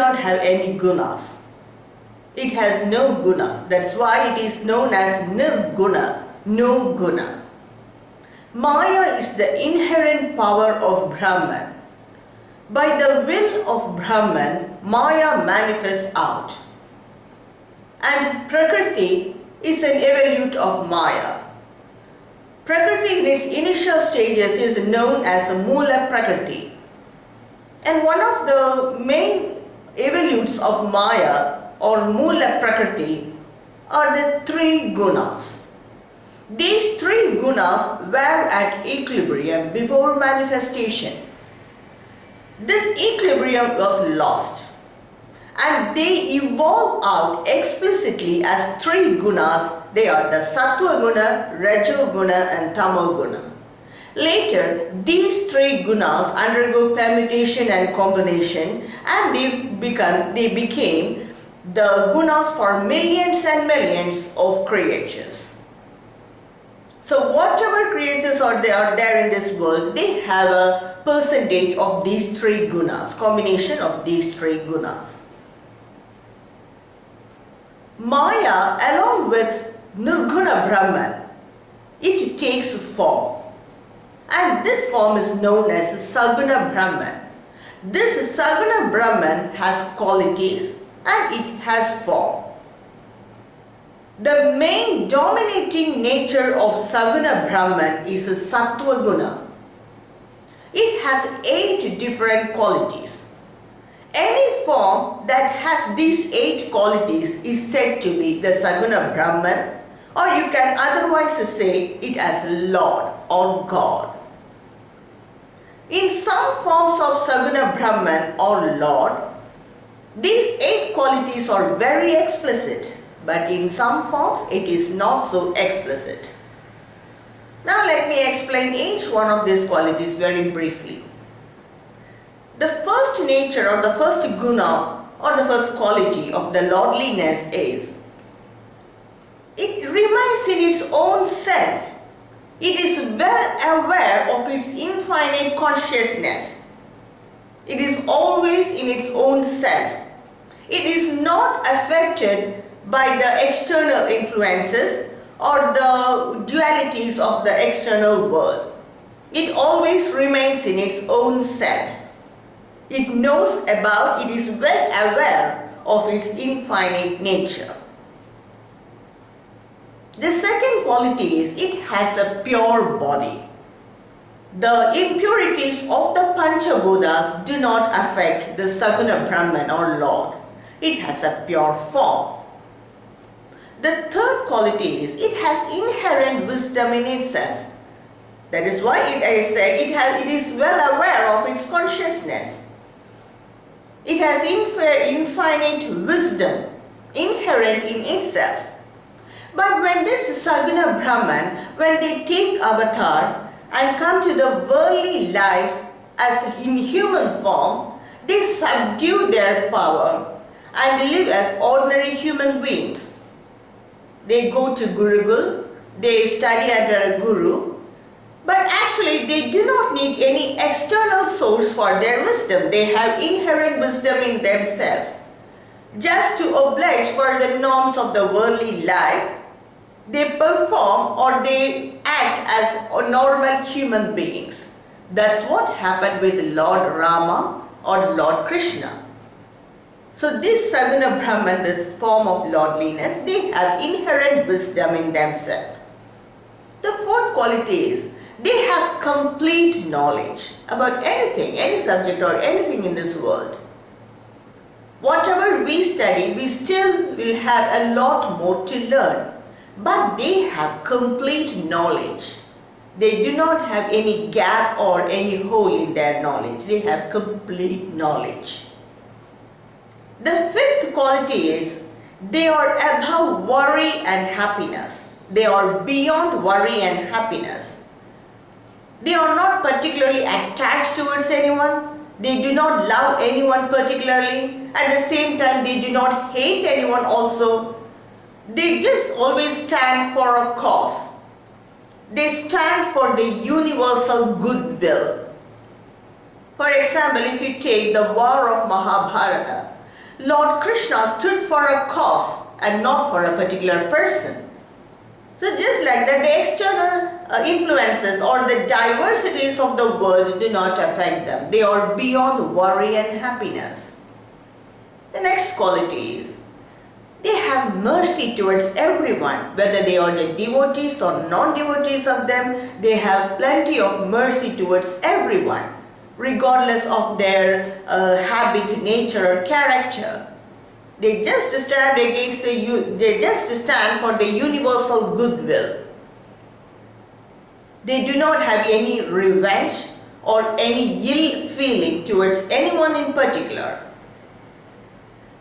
not have any gunas. It has no gunas. That's why it is known as nirguna, no gunas. Maya is the inherent power of Brahman. By the will of Brahman, Maya manifests out. And Prakriti is an evolute of Maya. Prakriti in its initial stages is known as Mula Prakriti. And one of the main evolutes of Maya or Mula Prakriti are the three gunas. These three gunas were at equilibrium before manifestation. This equilibrium was lost and they evolve out explicitly as three gunas. They are the Sattva guna, Rajo guna and Tamo guna. Later, these three gunas undergo permutation and combination and they became the gunas for millions and millions of creatures. So whatever creatures are there in this world, they have a percentage of these three gunas, combination of these three gunas. Maya, along with Nirguna Brahman, it takes form. And this form is known as Saguna Brahman. This Saguna Brahman has qualities and it has form. The main dominating nature of Saguna Brahman is Sattva Guna. It has 8 different qualities. Any form that has these 8 qualities is said to be the Saguna Brahman, or you can otherwise say it as Lord or God. In some forms of Saguna Brahman or Lord, these 8 qualities are very explicit, but in some forms it is not so explicit. Now let me explain each one of these qualities very briefly. The first nature or the first guna or the first quality of the lordliness is, it remains in its own self. It is well aware of its infinite consciousness. It is always in its own self. It is not affected by the external influences or the dualities of the external world. It always remains in its own self. It knows about, it is well aware of its infinite nature. The second quality is it has a pure body. The impurities of the Panchabhutas do not affect the Saguna Brahman or Lord. It has a pure form. The third quality is it has inherent wisdom in itself. That is why I said it is well aware of its consciousness. It has infinite wisdom inherent in itself. But when this Saguna Brahman, when they take avatar and come to the worldly life as in human form, they subdue their power and live as ordinary human beings. They go to Gurukul, they study under a guru, but actually they do not need any external source for their wisdom. They have inherent wisdom in themselves. Just to oblige for the norms of the worldly life, they perform or they act as normal human beings. That's what happened with Lord Rama or Lord Krishna. So this Saguna Brahman, this form of lordliness, they have inherent wisdom in themselves. The fourth quality is they have complete knowledge about anything, any subject or anything in this world. Whatever we study, we still will have a lot more to learn. But they have complete knowledge. They do not have any gap or any hole in their knowledge. They have complete knowledge. The fifth quality is they are above worry and happiness. They are beyond worry and happiness. They are not particularly attached towards anyone. They do not love anyone particularly. At the same time, they do not hate anyone also. They just always stand for a cause. They stand for the universal goodwill. For example, if you take the war of Mahabharata, Lord Krishna stood for a cause and not for a particular person. So just like that, the external influences or the diversities of the world do not affect them. They are beyond worry and happiness. The next quality is, they have mercy towards everyone, whether they are the devotees or non-devotees of them. They have plenty of mercy towards everyone, regardless of their habit, nature or character. They just stand for the universal goodwill. They do not have any revenge or any ill feeling towards anyone in particular.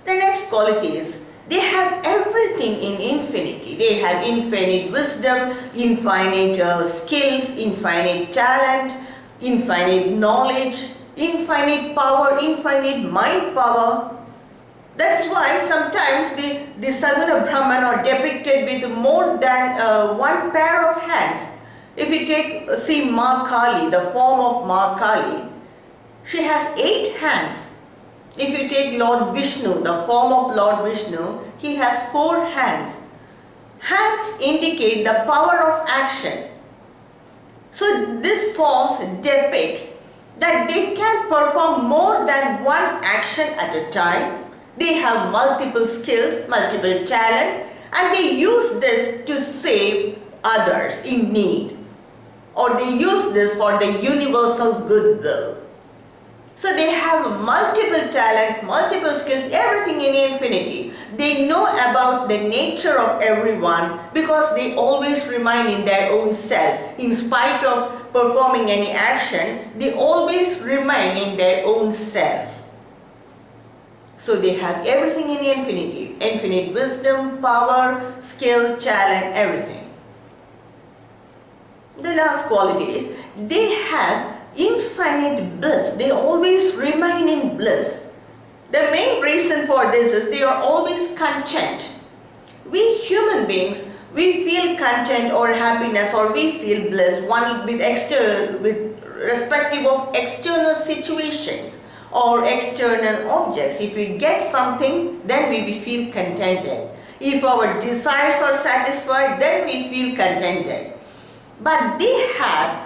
The next quality is, they have everything in infinity. They have infinite wisdom, infinite skills, infinite talent, infinite knowledge, infinite power, infinite mind power. That's why sometimes the Saguna Brahman are depicted with more than one pair of hands. If you see Ma Kali, the form of Ma Kali, she has 8 hands. If you take Lord Vishnu, the form of Lord Vishnu, he has 4 hands. Hands indicate the power of action. So these forms depict that they can perform more than one action at a time. They have multiple skills, multiple talent, and they use this to save others in need, or they use this for the universal goodwill. So they have multiple talents, multiple skills, everything in infinity. They know about the nature of everyone because they always remain in their own self. In spite of performing any action, they always remain in their own self. So they have everything in infinity. Infinite wisdom, power, skill, talent, everything. The last quality is, they have infinite bliss. They always remain in bliss. The main reason for this is they are always content. We human beings, we feel content or happiness or we feel bliss with respective of external situations or external objects. If we get something, then we feel contented. If our desires are satisfied, then we feel contented. But they have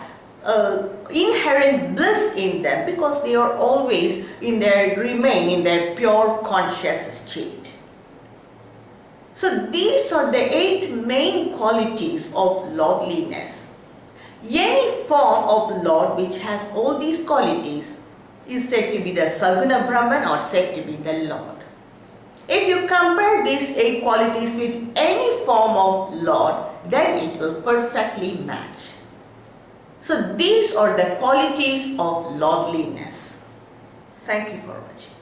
inherent bliss in them because they are always remain in their pure conscious state. So these are the 8 main qualities of lordliness. Any form of lord which has all these qualities is said to be the Saguna Brahman or said to be the Lord. If you compare these 8 qualities with any form of Lord, then it will perfectly match. So these are the qualities of lordliness. Thank you for watching.